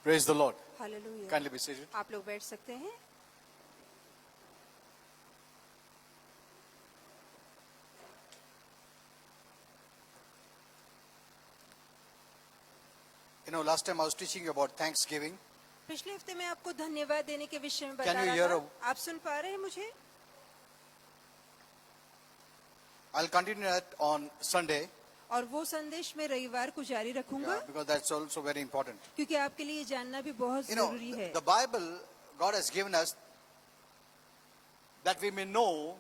Praise the Lord. Hallelujah. Kindly be seated. आप लोग बैठ सकते हैं। You know, last time I was teaching you about Thanksgiving. पिछले हफ्ते मैं आपको धन्यवाद देने के विषय में Can बता you रहा hear था। a- आप सुन पा रहे हैं मुझे? I'll continue that on Sunday और वो संदेश मैं रविवार को जारी रखूंगा, because that's also very important. क्योंकि आपके लिए ये जानना भी बहुत You know, जरूरी है। the Bible, God has given us that we may know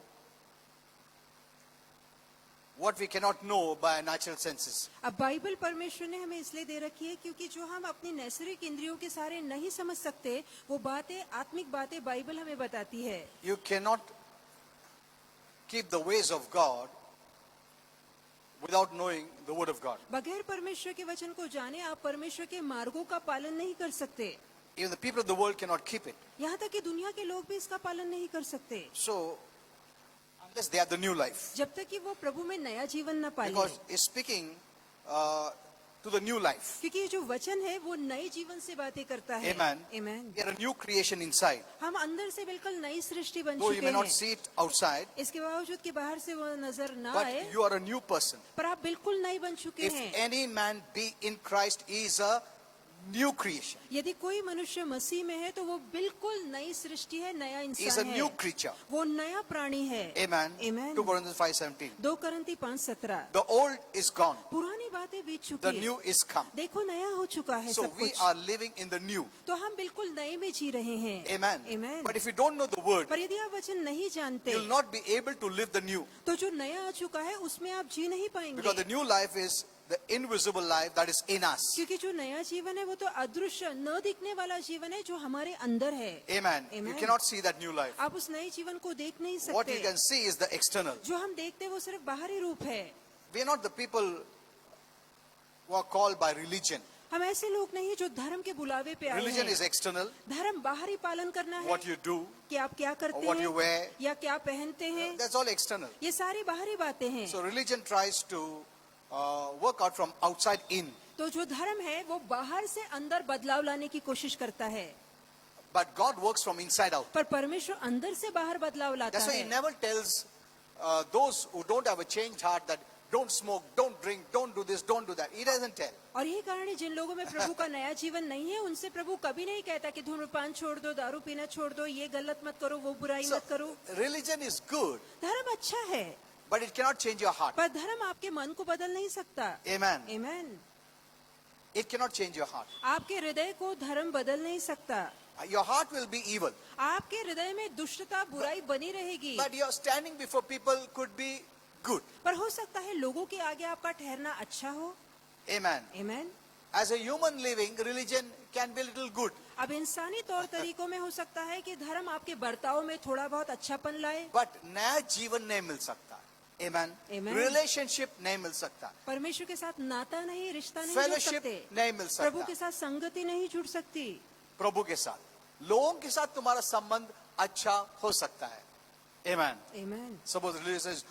what we cannot know by natural senses. अब बाइबल परमेश्वर ने हमें इसलिए दे रखी है क्योंकि जो हम अपनी नैसर्गिक इंद्रियों के सारे नहीं समझ सकते, वो बातें, आत्मिक बातें बाइबल हमें बताती है। You cannot keep the ways of God without knowing the word of God. बगैर परमेश्वर के वचन को जाने आप परमेश्वर के मार्गों का पालन नहीं कर सकते। Even the people of the world cannot keep it. यहाँ तक कि दुनिया के लोग भी इसका पालन नहीं कर सकते, So, unless they have the new life. जब तक कि वो प्रभु में नया जीवन न पाले। Because it's speaking to the new life. क्योंकि ये जो वचन है वो नए जीवन से बातें करता है। Amen. Amen. We are a new creation inside. हम अंदर से बिल्कुल नई सृष्टि बन Though you चुके may not हैं। see it outside, इसके बावजूद कि बाहर से वो नजर ना but आए, you are a new person. पर आप बिल्कुल नए बन चुके If हैं। any man be in Christ, he is a new creation. यदि कोई मनुष्य मसीह में है तो वो बिल्कुल नई सृष्टि है, नया He is a इंसान new है, creature. वो नया प्राणी है। Amen. Amen. 2 Corinthians 5:17. 2 करंती 5:17। The old is gone. पुरानी बातें बीत The चुकी है, new is come. देखो नया हो चुका है So सब we कुछ। are living in the new. तो हम बिल्कुल नए में जी रहे हैं। Amen. Amen. But if you don't know the word, पर यदि आप वचन नहीं जानते, you'll not be able to live the new. तो जो नया आ चुका है उसमें आप जी नहीं पाएंगे। Because the new life is the invisible life that is in us. क्योंकि जो नया जीवन है वो तो अदृश्य, न दिखने वाला जीवन है जो हमारे अंदर है। Amen. Amen. You cannot see that new life. आप उस नए जीवन को देख नहीं What you सकते। can see is the external. जो हम देखते हैं वो सिर्फ बाहरी रूप है। We are not the people who are called by religion. हम ऐसे लोग नहीं जो धर्म के बुलावे पे आए Religion is हैं। external. धर्म बाहरी पालन करना है, What you do, कि आप क्या करते what you हैं wear, या क्या पहनते हैं, that's all external. ये सारी बाहरी बातें हैं। So religion tries to work out from outside in. तो जो धर्म है वो बाहर से अंदर बदलाव लाने की कोशिश करता है, But God works from inside out. पर परमेश्वर अंदर से बाहर बदलाव लाता That's why He है। never tells those who don't have a changed heart that don't smoke, don't drink, don't do this, don't do that. He doesn't tell. और यही कारण है जिन लोगों में प्रभु का नया जीवन नहीं है उनसे प्रभु कभी नहीं कहता कि धूम्रपान छोड़ दो, दारू पीना छोड़ दो, ये गलत मत करो, वो बुराई So मत करो। religion is good, धर्म अच्छा है, but it cannot change your heart. पर धर्म आपके मन को बदल नहीं सकता। Amen. Amen. It cannot change your heart. आपके हृदय को धर्म बदल नहीं सकता। Your heart will be evil. आपके हृदय में दुष्टता, बुराई बनी रहेगी, But your standing before people could be good. पर हो सकता है लोगों के आगे आपका ठहरना अच्छा हो। Amen. Amen. As a human living, religion can be a little good. अब इंसानी तौर तरीकों में हो सकता है कि धर्म आपके बर्ताव में थोड़ा बहुत अच्छापन लाए, But नया जीवन नहीं मिल सकता. Amen. Amen. Relationship नहीं मिल सकता. परमेश्वर के साथ नाता नहीं, रिश्ता नहीं जुड़ Fellowship सकते, नहीं मिल प्रभु सकता. के साथ संगति नहीं जुड़ सकती। प्रभु के साथ, लोगों के साथ तुम्हारा संबंध अच्छा हो सकता है. Amen. Amen. Suppose religion says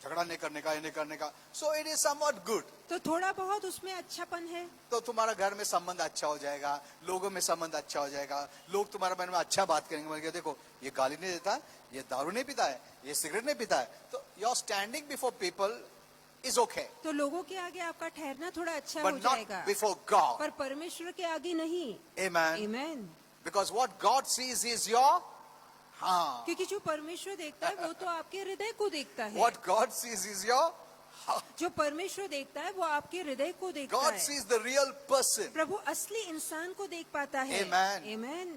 झगड़ा नहीं करने का, ये नहीं करने का. So it is somewhat good. तो थोड़ा बहुत उसमें अच्छापन है, तो तुम्हारा घर में संबंध अच्छा हो जाएगा, लोगों में संबंध अच्छा हो जाएगा, लोग तुम्हारे बारे में अच्छा बात करेंगे, बोलेंगे देखो ये गाली नहीं देता, ये दारू नहीं पीता है, ये सिगरेट नहीं पीता है. तो your standing before people is okay, तो लोगों के आगे आपका ठहरना थोड़ा अच्छा हो बट नॉट जाएगा, बिफोर गॉड. पर परमेश्वर के आगे नहीं। Amen. Amen. Because what God sees is your heart. क्योंकि जो परमेश्वर देखता है वो तो आपके हृदय को देखता है। What God sees is your heart. जो परमेश्वर देखता है वो आपके हृदय को देखता God है। sees the real person. प्रभु असली इंसान को देख पाता है। Amen. Amen.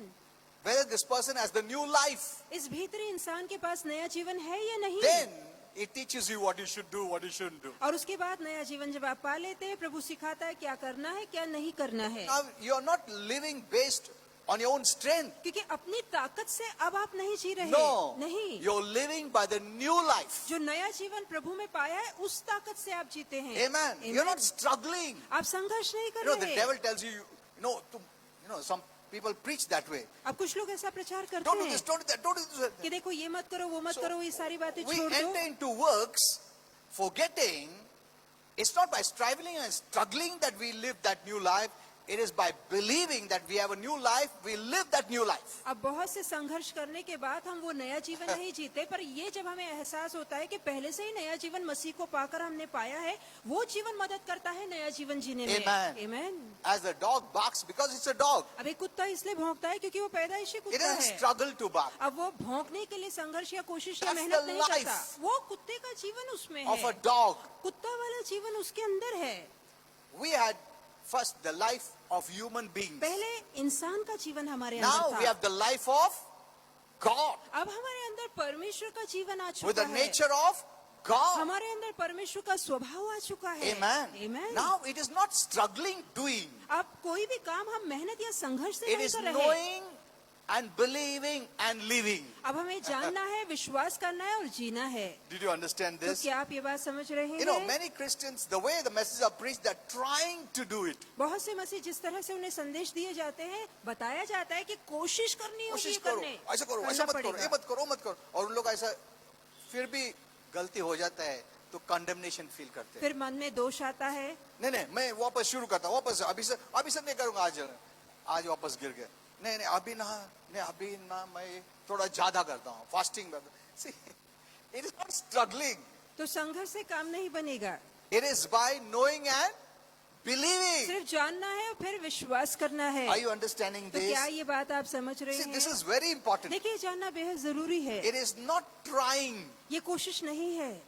Whether this person has the new life, इस भीतरी इंसान के पास नया जीवन है या नहीं, then it teaches you what you should do, what you shouldn't do. और उसके बाद नया जीवन जब आप पा लेते हैं, प्रभु सिखाता है क्या करना है क्या नहीं करना है। Now you are not living based on your own strength. क्योंकि अपनी ताकत से अब आप नहीं जी रहे। No, नहीं, you're living by the new life. जो नया जीवन प्रभु में पाया है उस ताकत से आप जीते हैं। Amen. You're not struggling. आप संघर्ष नहीं कर You know, the रहे। devil tells you, some people preach that way. अब कुछ लोग ऐसा प्रचार करते Don't do हैं this, don't do that, don't do कि this. देखो ये मत करो, वो मत So, करो, ये सारी बातें We छोड़ enter दो। into works forgetting it's not by striving and struggling that we live that new life. it is by believing that we have a new life, we live that new life. अब बहुत से संघर्ष करने के बाद हम वो नया जीवन नहीं जीते, पर ये जब हमें एहसास होता है कि पहले से ही नया जीवन मसीह को पाकर हमने पाया है, वो जीवन मदद करता है नया जीवन जीने में. Amen. Amen. As the dog barks because it's a dog, अब एक कुत्ता इसलिए भौंकता है क्योंकि वो पैदाइशी it कुत्ता is a है. struggle to bark. अब वो भौंकने के लिए संघर्ष या कोशिश या That's मेहनत the नहीं life करता. वो कुत्ते का जीवन उसमें of a है. dog. कुत्ता वाला जीवन उसके अंदर है. We had first the life of human beings. पहले इंसान का जीवन हमारे Now अंदर we था. have the life of God अब हमारे अंदर परमेश्वर का जीवन आ with चुका the है. nature of God. हमारे अंदर परमेश्वर का स्वभाव आ चुका है. Amen. Amen. Now it is not struggling doing. अब कोई भी काम हम मेहनत या संघर्ष से It नहीं is कर रहे. knowing and believing and living. अब हमें जानना है, विश्वास करना है और जीना है. Did you understand तो this? क्या आप ये बात समझ रहे You know, हैं? many Christians, the way the messages are preached, they're trying to do it. बहुत से मसीह जिस तरह से उन्हें संदेश दिए जाते हैं, बताया जाता है कि कोशिश करनी होगी कोशिश करो, करने. ऐसा करो, करना ऐसा मत करो, पड़ेगा. ये मत करो, मत करो. और उन लोग ऐसा फिर भी गलती हो जाता है तो कंडेमनेशन फील करते हैं. फिर मन में दोष आता है. नहीं नहीं, मैं वापस शुरू करता हूँ, वापस अभी से नहीं करूंगा. आज वापस गिर गया. नहीं नहीं, अभी ना मैं थोड़ा ज्यादा करता हूँ, फास्टिंग में. See, it is not struggling. तो संघर्ष से काम नहीं बनेगा. It is by knowing and believing. सिर्फ जानना है और फिर विश्वास करना है. Are you understanding तो this? क्या ये बात आप समझ रहे See, this हैं? is very important. देखिए, जानना बेहद जरूरी है. It is not trying. ये कोशिश नहीं है.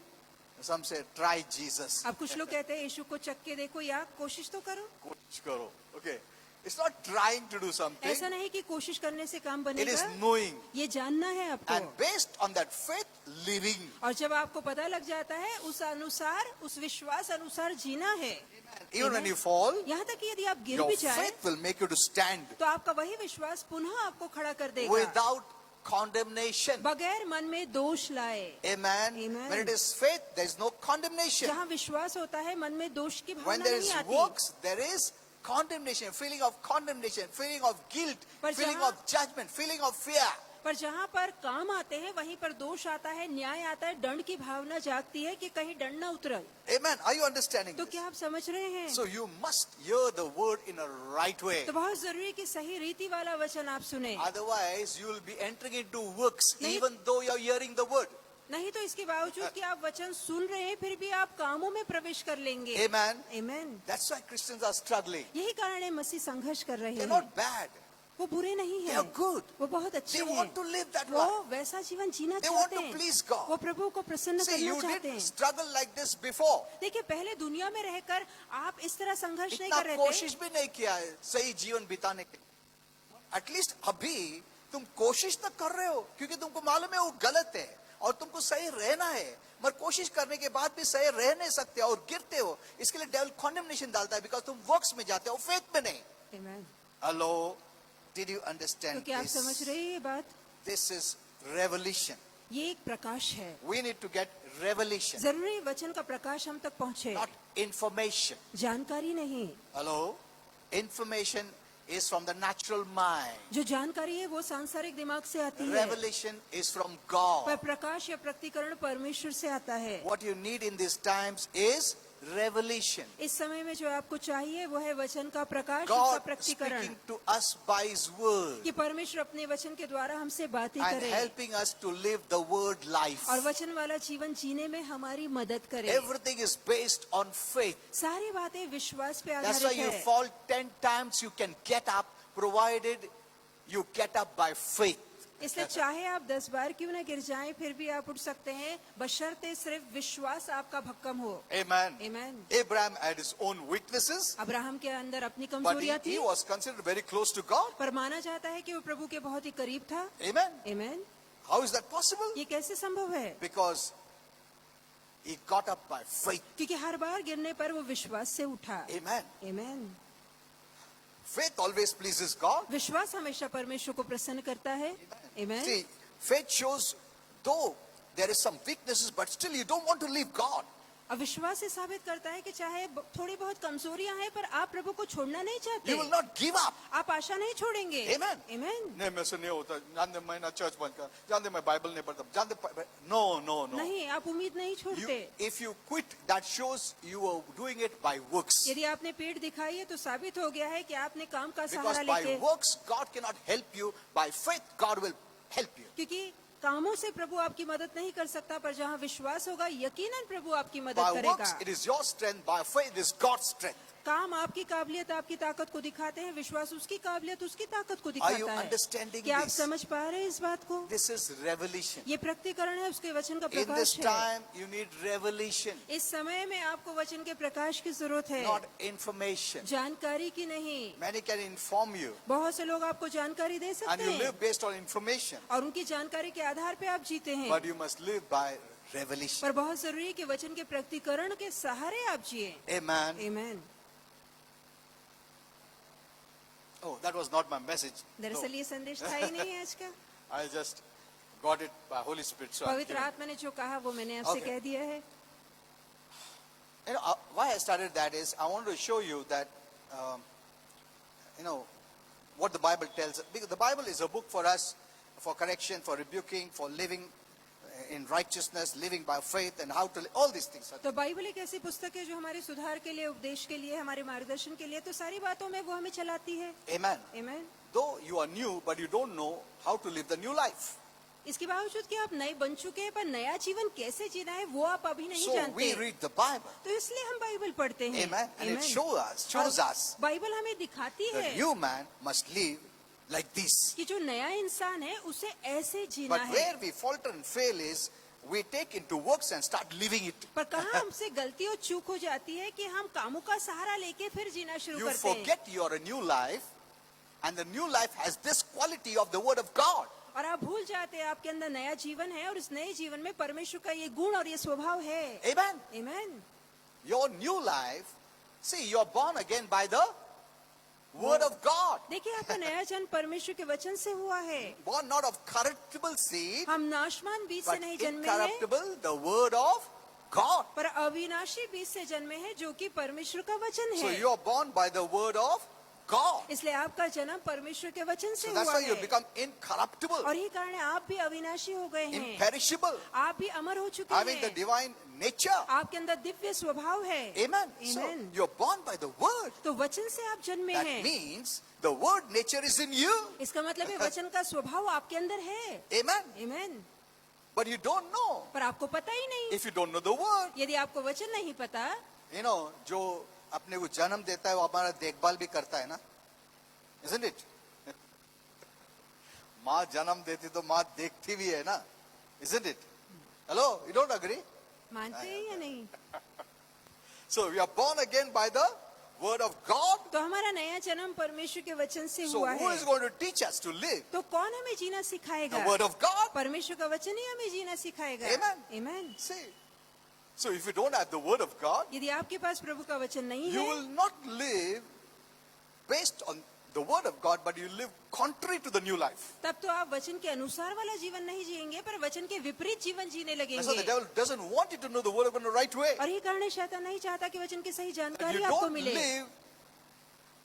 Some say try Jesus. अब कुछ लोग कहते हैं यीशु को चख के देखो या कोशिश तो करो. कोशिश करो. Okay. It's not trying to do something. ऐसा नहीं कि कोशिश करने से काम It is बनेगा. knowing. ये जानना है आपको. And based on that faith, living. और जब आपको पता लग जाता है, उस अनुसार, उस विश्वास अनुसार जीना है. Even when you fall, यहाँ तक कि यदि आप गिर your भी जाए, faith will make you to stand तो आपका वही विश्वास पुनः आपको खड़ा कर देगा. without condemnation. बगैर मन में दोष लाए. Amen. Amen. When it is faith, there is no condemnation. जहाँ विश्वास होता है, मन में दोष की When भावना there नहीं is आती. works, there is condemnation, feeling of guilt, पर feeling जहाँ- of judgment, feeling of fear. पर जहाँ पर काम आते हैं, वहीं पर दोष आता है, न्याय आता है, दंड की भावना जागती है कि कहीं दंड न उतरे. Amen. Are you understanding तो this? क्या आप समझ रहे हैं? So you must hear the word in a right way. तो बहुत जरूरी है कि सही रीति वाला वचन आप सुने. Otherwise, you will be entering into works नहीं- even though you are hearing the word. नहीं तो इसके बावजूद कि आप वचन सुन रहे हैं, फिर भी आप कामों में प्रवेश कर लेंगे. Amen. Amen. That's why Christians are struggling. यही कारण है मसीह संघर्ष कर रहे They're हैं. not bad. वो बुरे नहीं They हैं. are good. वो बहुत अच्छे They हैं. want to live that वो life. वैसा जीवन जीना They want चाहते to हैं. please God. वो प्रभु को प्रसन्न See, करना you चाहते didn't हैं. struggle like this before. देखिए, पहले दुनिया में रहकर आप इस तरह संघर्ष नहीं इतना कर रहे कोशिश थे. भी नहीं किया है सही जीवन बिताने के. एटलीस्ट अभी तुम कोशिश तो कर रहे हो क्योंकि तुमको मालूम है वो गलत है और तुमको सही रहना है, मगर कोशिश करने के बाद भी सही रह नहीं सकते और गिरते हो. इसके लिए डेविल कॉन्डेमनेशन डालता है बिकॉज तुम वर्क्स में जाते हो, फेथ में नहीं. Amen. हेलो, डिड यू तो अंडरस्टैंड क्या आप समझ रहे हैं ये बात? This is revolution. ये एक प्रकाश है. We need to get revolution, जरूरी वचन का प्रकाश हम तक पहुंचे, नॉट इंफॉर्मेशन. जानकारी नहीं. Hello, information is from the natural mind. जो जानकारी है वो सांसारिक दिमाग से आती है, Revelation is from God. पर प्रकाश या प्रकटीकरण परमेश्वर से आता है. What you need in these times is revelation. इस समय में जो आपको चाहिए वो है वचन का प्रकाश, उसका God प्रकटीकरण. speaking to us by His word कि परमेश्वर अपने वचन के द्वारा हमसे बातें and करे helping us to live the word life. और वचन वाला जीवन जीने में हमारी मदद करे. Everything is based on faith. सारी बातें विश्वास पे That's why आधारित you है. fall 10 times, you can get up, provided you get up by faith. इसलिए चाहे आप 10 बार क्यों ना गिर जाएं, फिर भी आप उठ सकते हैं, बशर्ते सिर्फ विश्वास आपका भक्कम हो. Amen. Amen. Abraham had his own weaknesses, Abraham के अंदर अपनी but कमजोरियां he थी, was considered very close to God. पर माना जाता है कि वो प्रभु के बहुत ही करीब था. Amen. Amen. How is that possible? ये कैसे संभव है? Because he got up by faith. क्योंकि हर बार गिरने पर वो विश्वास से उठा. Amen. Amen. Faith always pleases God. विश्वास हमेशा परमेश्वर को प्रसन्न करता है. Amen. See, faith shows though there is some weaknesses, but still you don't want to leave God. अविश्वास से साबित करता है कि चाहे थोड़ी बहुत कमजोरियां हैं पर आप प्रभु को छोड़ना नहीं चाहते। You will not give up. आप आशा नहीं छोड़ेंगे। Amen. Amen. नहीं मेरे से नहीं होता, जानते मैं ना चर्च बंद कर, जानते मैं बाइबल नहीं पढ़ता, जानते no no no. नहीं, आप उम्मीद नहीं छोड़ते। If you quit, that shows you are doing it by works. यदि आपने पेट दिखाई है तो साबित हो गया है कि आपने काम का Because सहारा by लेके, works God cannot help you. By faith God will help you. क्योंकि कामों से प्रभु आपकी मदद नहीं कर सकता, पर जहाँ विश्वास होगा यकीनन प्रभु आपकी मदद By करेगा। works it is your strength. By faith it is God's strength. काम आपकी काबिलियत आपकी ताकत को दिखाते हैं, विश्वास उसकी काबिलियत उसकी ताकत को Are you दिखाता है। understanding क्या आप this? समझ पा रहे हैं इस बात को? This is revelation. ये प्रकटीकरण है, उसके वचन का In this प्रकाश है। time you need revelation, इस समय में आपको वचन के प्रकाश की जरूरत है, not information. जानकारी की नहीं। Many can inform you, बहुत से लोग आपको जानकारी दे and सकते you हैं live based on information. और उनकी जानकारी के आधार पे आप जीते हैं, But you must live by revelation. पर बहुत जरूरी है कि वचन के प्रकटीकरण के सहारे आप जिए। Amen. आमीन। Oh, that was not my message. No. दरअसल ये संदेश था ही नहीं आज का। I just got it by Holy Spirit. So I'm पवित्र giving- आत्मा ने जो कहा वो मैंने आपसे Okay. कह दिया है। You know, why I started that is I want to show you that, you know, what the Bible tells. Because the Bible is a book for us, for correction, for rebuking, for living in righteousness, living by faith, and how to live, all these things. तो Bible एक ऐसी पुस्तक है जो हमारे सुधार के लिए, उपदेश के लिए, हमारे मार्गदर्शन के लिए, तो सारी बातों में वो हमें चलाती है। Amen. आमीन। Though you are new, but you don't know how to live the new life. इसके बावजूद कि आप नए बन चुके हैं, पर नया जीवन कैसे जीना है वो आप अभी नहीं So जानते। we read the Bible. तो इसलिए हम बाइबल पढ़ते हैं। Amen. And it Amen. shows us Bible हमें दिखाती the है new man must live like this. कि जो नया इंसान है उसे ऐसे जीना But है। where we falter and fail is we take into works and start living it. पर कहाँ हमसे गलती और चूक हो जाती है कि हम कामों का सहारा लेके फिर जीना शुरू You करते हैं। forget you are a new life, and the new life has this quality of the Word of God. और आप भूल जाते हैं आपके अंदर नया जीवन है और इस नए जीवन में परमेश्वर का ये गुण और ये स्वभाव है। Amen. आमीन। Your new life, see, you are born again by the Word of God. देखिए आपका नया जन्म परमेश्वर के वचन से हुआ है। Born not of corruptible seed, हम नाशवान बीज से but नहीं जन्मे हैं, incorruptible, the Word of God. पर अविनाशी बीज से जन्मे हैं जो कि परमेश्वर का वचन So है। you are born by the Word of God. इसलिए आपका जन्म परमेश्वर के वचन से So that's हुआ why you है become incorruptible, और यही कारण है आप भी अविनाशी हो गए हैं, imperishable, आप भी अमर हो चुके having the हैं, divine nature. आपके अंदर दिव्य स्वभाव है। Amen. So Amen. you're born by the Word. तो वचन से आप जन्मे That हैं, means the Word nature is in you. इसका मतलब है वचन का स्वभाव आपके अंदर है। Amen. आमीन। But you don't know. पर आपको पता ही नहीं। If you don't know the Word, यदि आपको वचन नहीं पता, you know, जो अपने को जन्म देता है वो हमारा देखभाल भी करता है ना, isn't it? माँ जन्म देती तो माँ देखती भी है ना, isn't it? Hello, you don't agree? मानते हैं या नहीं? So we are born again by the Word of God. तो हमारा नया जन्म परमेश्वर के वचन से So हुआ who है। is going to teach us to live? तो कौन हमें जीना The सिखाएगा? Word of God. परमेश्वर का वचन ही हमें जीना सिखाएगा। Amen. आमीन। See, so if you don't have the Word of God, यदि आपके पास प्रभु का वचन नहीं you है, will not live based on the Word of God, but you live contrary to the new life. तब तो आप वचन के अनुसार वाला जीवन नहीं जिएंगे, पर वचन के विपरीत जीवन जीने And so the लगेंगे। devil doesn't want you to know the Word of God in the right way. और ये कारण है शैतान नहीं चाहता कि वचन की सही And you जानकारी आपको don't मिले, live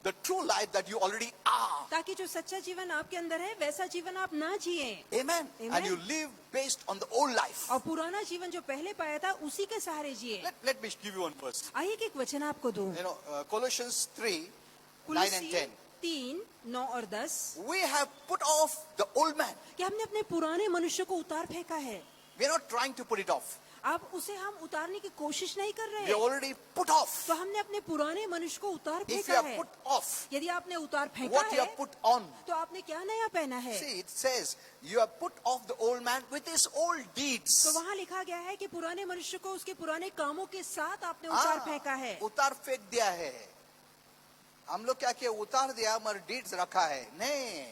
the true life that you already are. ताकि जो सच्चा जीवन आपके अंदर है वैसा जीवन आप ना जिए Amen. Amen. And you live based on the old life. और पुराना जीवन जो पहले पाया था उसी के सहारे जिए। Let me give you one verse. आइए कि एक वचन आपको दूं। You know, Colossians 3, 9 and कुलुस्सी 10. 3, 9 और 10 We have put off the old man. कि हमने अपने पुराने मनुष्य को उतार फेंका है। We are not trying to put it off. अब उसे हम उतारने की कोशिश नहीं कर We रहे, already put off. तो हमने अपने पुराने मनुष्य को उतार If you फेंका have है। put off यदि आपने उतार फेंका what you है have put on, तो आपने क्या नया पहना है? see, it says you have put off the old man with his old तो deeds. वहाँ लिखा गया है कि पुराने मनुष्य को उसके पुराने कामों के साथ आपने उतार फेंका है। उतार फेंक दिया है। हम लोग क्या किया, उतार दिया मगर डीड्स रखा है। नहीं,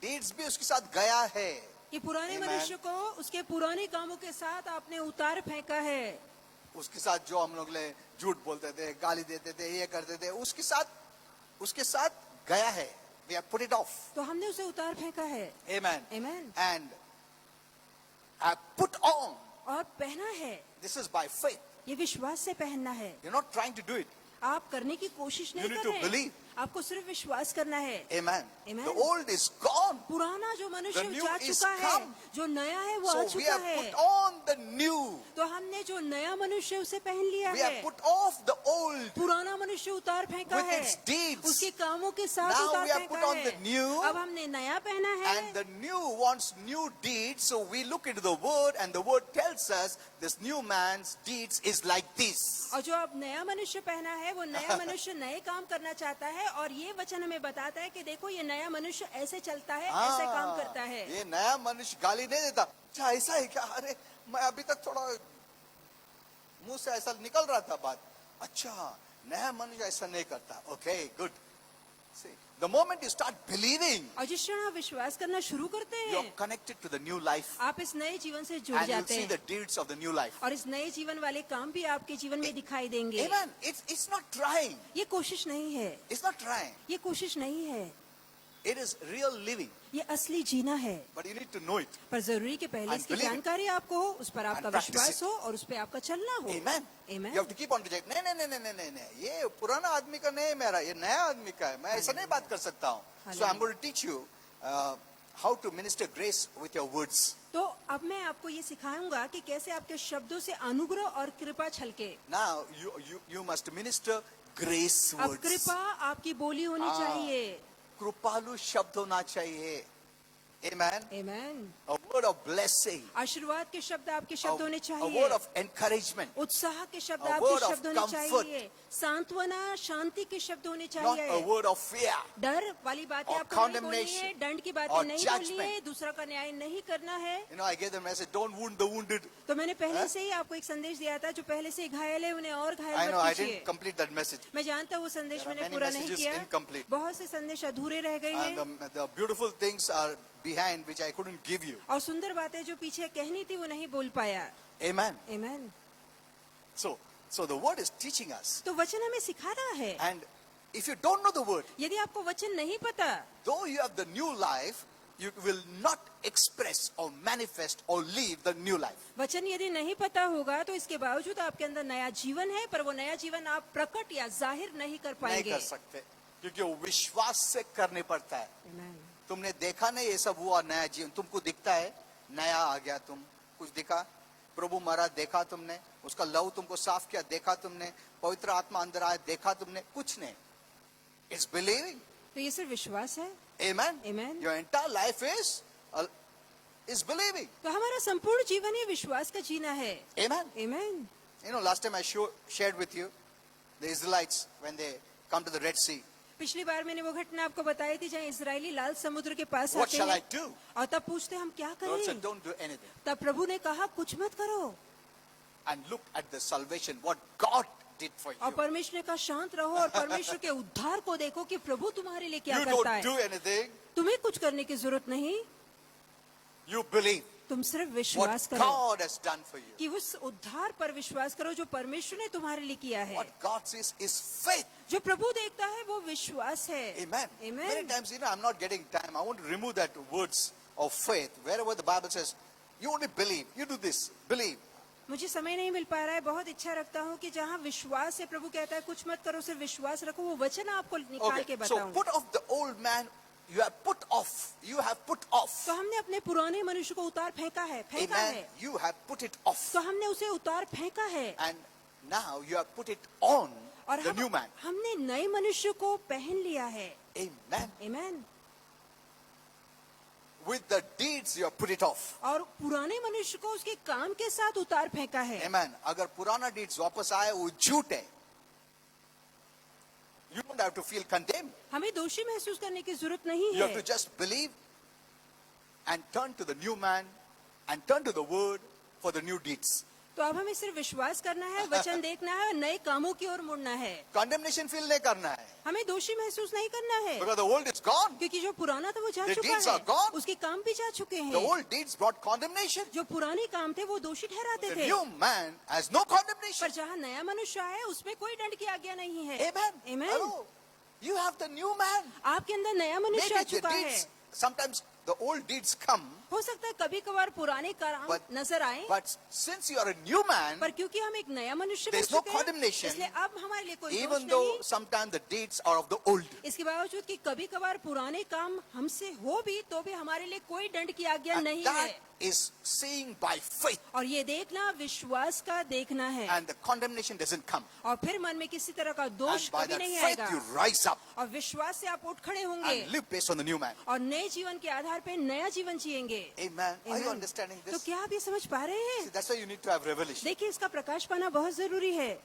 डीड्स भी उसके साथ गया है। कि पुराने Amen. मनुष्य को उसके पुराने कामों के साथ आपने उतार फेंका है। उसके साथ जो हम लोग ले झूठ बोलते थे, गाली देते थे, ये करते थे, उसके साथ गया है। We have put it off. तो हमने उसे उतार फेंका है। Amen. Amen. And have put on. और पहना है। This is by faith. ये विश्वास से पहनना है। You're not trying to do it. आप करने की कोशिश You नहीं need कर to रहे हैं। believe. आपको सिर्फ विश्वास करना है। Amen. Amen. The old is gone. पुराना जो मनुष्य The new जा is चुका है, come. जो नया है वो आ So we चुका have है। put on the new. तो हमने जो नया मनुष्य उसे पहन लिया We है। have put off the old. पुराना मनुष्य उतार फेंका With है, its deeds. उसके कामों के साथ Now उतार we have फेंका put on है। the new. अब हमने नया पहना है, And the new wants new deeds. So we look into the word and the word tells us this new man's deeds is like this. और जो अब नया मनुष्य पहना है वो नया मनुष्य नए काम करना चाहता है, और ये वचन हमें बताता है कि देखो ये नया मनुष्य ऐसे चलता है, ऐसे काम करता है। ये नया मनुष्य गाली नहीं देता। अच्छा ऐसा है क्या? अरे मैं अभी तक थोड़ा मुंह से ऐसा निकल रहा था बात। अच्छा नया मनुष्य ऐसा नहीं करता। Okay good. The moment you start believing, और जिस क्षण आप विश्वास करना शुरू करते you're हैं, connected to the new life, आप इस नए जीवन से जुड़ and you'll जाते see हैं, the deeds of the new life. और इस नए जीवन वाले काम भी आपके जीवन में दिखाई देंगे। Amen. It's not trying. ये कोशिश नहीं है, It's not trying. ये कोशिश नहीं है, It is real living. ये असली जीना है। But you need to know it. पर जरूरी कि पहले And इसकी believe it. जानकारी आपको हो, उस पर आपका And practice विश्वास it. हो और उस पर आपका चलना हो। Amen. Amen. You have to keep on rejecting. नहीं नहीं नहीं नहीं नहीं नहीं, ये पुराना आदमी का नहीं है मेरा, ये नया आदमी का है। मैं ऐसा नहीं बात कर सकता हूँ. So I'm going to teach you how to minister grace with your words. तो अब मैं आपको ये सिखाऊंगा कि कैसे आपके शब्दों से अनुग्रह और कृपा छलके। Now you must minister grace अब words. कृपा आपकी बोली होनी हाँ। चाहिए। कृपालु शब्द होना चाहिए. Amen. Amen. A word of blessing. आशीर्वाद के शब्द आपके शब्द होने A चाहिए। word of encouragement. उत्साह के शब्द A आपके word of शब्द होने comfort. चाहिए। सांत्वना, शांति के शब्द होने Not a चाहिए। word of fear. डर वाली बातें Or आपको नहीं बोलनी है, condemnation. दंड की बातें Or नहीं बोलनी judgment. है, दूसरा का न्याय नहीं करना है। You know, I gave them a message, don't wound the wounded. तो मैंने पहले से ही आपको एक संदेश दिया था, जो पहले से घायल है उन्हें और I घायल know, मत I कीजिए। didn't complete that message. मैं जानता हूँ वो संदेश There are मैंने many पूरा नहीं messages किया, incomplete. बहुत से संदेश अधूरे रह गए And हैं, the beautiful things are behind which I couldn't give you. और सुंदर बातें जो पीछे कहनी थी वो नहीं बोल पाया। Amen. Amen. So the word is teaching us. तो वचन हमें सिखा रहा है। And if you don't know the word, यदि आपको वचन नहीं पता, though you have the new life, you will not express or manifest or live the new life. वचन यदि नहीं पता होगा तो इसके बावजूद आपके अंदर नया जीवन है, पर वो नया जीवन आप प्रकट या जाहिर नहीं कर नहीं पाएंगे। कर सकते, क्योंकि वो विश्वास से करने पड़ता है. Amen. तुमने देखा नहीं ये सब हुआ नया जीवन, तुमको दिखता है नया आ गया, तुम कुछ दिखा, प्रभु मरा देखा तुमने, उसका लहू तुमको साफ किया देखा तुमने, पवित्र आत्मा अंदर आया देखा तुमने, कुछ नहीं. It's believing. तो ये सिर्फ विश्वास है। Amen. Amen. Your entire life is believing. तो हमारा संपूर्ण जीवन ये विश्वास का जीना है। Amen. Amen. You know, last time I shared with you the Israelites when they come to the Red Sea. पिछली बार मैंने वो घटना आपको बताई थी जहाँ इजरायली लाल समुद्र के पास What आते shall I हैं do? और तब पूछते हम क्या Lord करें। said, don't do anything. तब प्रभु ने कहा कुछ मत करो, And look at the salvation, what God did for और you. परमेश्वर ने कहा शांत रहो और परमेश्वर के उद्धार को देखो कि प्रभु तुम्हारे लिए क्या You करता don't do है। anything. तुम्हें कुछ करने की जरूरत नहीं, You believe तुम सिर्फ what विश्वास करो God has done for you. कि उस उद्धार पर विश्वास करो जो परमेश्वर ने तुम्हारे लिए किया है। What God sees is faith. जो प्रभु देखता है वो विश्वास है। Amen. Amen. Many times, you know, I'm not getting time. I want to remove that words of faith. Wherever the Bible says, you only believe, you do this, believe. मुझे समय नहीं मिल पा रहा है, बहुत इच्छा रखता हूँ कि जहाँ विश्वास है, प्रभु कहता है कुछ मत करो सिर्फ विश्वास रखो, वो वचन आपको निकाल के Okay, so बताऊं। put off the old man. You have put off. You have put off. तो हमने अपने पुराने मनुष्य को उतार फेंका है, फेंका Amen. है। You have put it off. तो हमने उसे उतार फेंका है, And now you have put it on और the new man. हमने नए मनुष्य को पहन लिया है। Amen. Amen. With the deeds you have put it off. और पुराने मनुष्य को उसके काम के साथ उतार फेंका है। Amen. अगर पुराना deeds वापस आए वो झूठ है. You don't have to feel condemned. हमें दोषी महसूस करने की जरूरत नहीं You have to है। just believe and turn to the new man and turn to the word for the new deeds. तो अब हमें सिर्फ विश्वास करना है, वचन देखना है और नए कामों की ओर मुड़ना है। Condemnation feel नहीं करना है. हमें दोषी महसूस नहीं करना है, Because the old is gone. क्योंकि जो पुराना था वो जा The चुका deeds are gone. है, उसके काम भी जा चुके The हैं। old deeds brought condemnation. जो पुराने काम थे वो दोषी ठहराते The थे, new man has no condemnation. पर जहाँ नया मनुष्य आया उसमें कोई दंड की आज्ञा नहीं है। Amen. Amen. Hello. You have the new man. आपके अंदर नया मनुष्य आ Maybe the चुका है। deeds, sometimes the old deeds come हो सकता है कभी कभार पुराने काम But- नजर आए, But since you are a new man, पर क्योंकि हम एक नया मनुष्य बन There's no चुके हैं, condemnation, इसलिए अब हमारे लिए कोई दोष even नहीं। though sometimes the deeds are of the old. इसके बावजूद कि कभी कभार पुराने काम हमसे हो भी तो भी हमारे लिए कोई दंड की आज्ञा And नहीं that है, is seeing by faith. और ये देखना विश्वास का देखना है, And the condemnation doesn't come. और फिर मन में किसी तरह का दोष And by कभी that नहीं faith आएगा, you rise up और विश्वास से आप उठ खड़े होंगे and live based on the new man. और नए जीवन के आधार पे नया जीवन जिएंगे। Amen. Are you Amen. understanding तो this? क्या आप ये समझ पा रहे See, हैं? that's why you need to have revelation. देखिए, इसका प्रकाश पाना बहुत जरूरी है।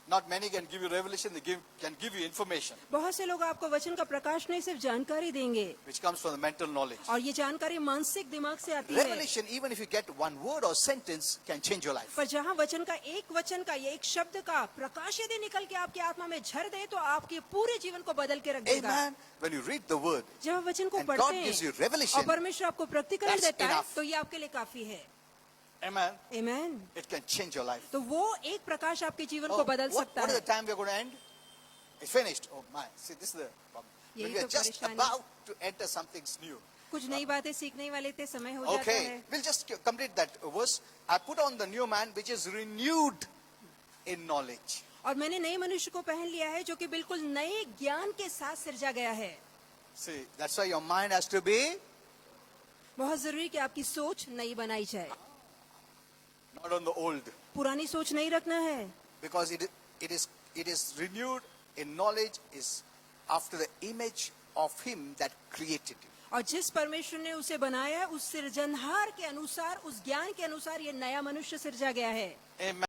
Not many can give you revelation, they can give you information, बहुत से लोग आपको वचन का प्रकाश नहीं सिर्फ जानकारी देंगे, which comes from the mental knowledge. और ये जानकारी मानसिक दिमाग से आती है। Revelation, even if you get one word or sentence, can change your life. पर जहाँ वचन का या एक शब्द का प्रकाश यदि निकल के आपकी आत्मा में झर दे तो आपके पूरे जीवन को बदल के रख देगा। Amen. When you read the word, जब आप वचन को And God पढ़ते gives you हैं revelation, और परमेश्वर आपको प्रकटीकरण that's देता है enough. तो ये आपके लिए काफी है। amen, आमीन। it can change your life. तो वो एक प्रकाश आपके जीवन Oh, को बदल what सकता is है। the time we are going to end? It's finished. Oh my, see this is the problem. When यही we are तो just परेशानी। about to enter something new. कुछ नई बातें सीखने वाले थे, समय हो जाता Okay, है। we'll just complete that verse. I put on the new man which is renewed in knowledge. और मैंने नए मनुष्य को पहन लिया है जो कि बिल्कुल नए ज्ञान के साथ सिरजा गया है। See, that's why your mind has to be बहुत जरूरी कि आपकी सोच नई बनाई जाए, not on the old, पुरानी सोच नहीं रखना है, because it is renewed in knowledge is after the image of him that created you. और जिस परमेश्वर ने उसे बनाया है उस सृजनहार के अनुसार, उस ज्ञान के अनुसार ये नया मनुष्य सिरजा गया है। Amen.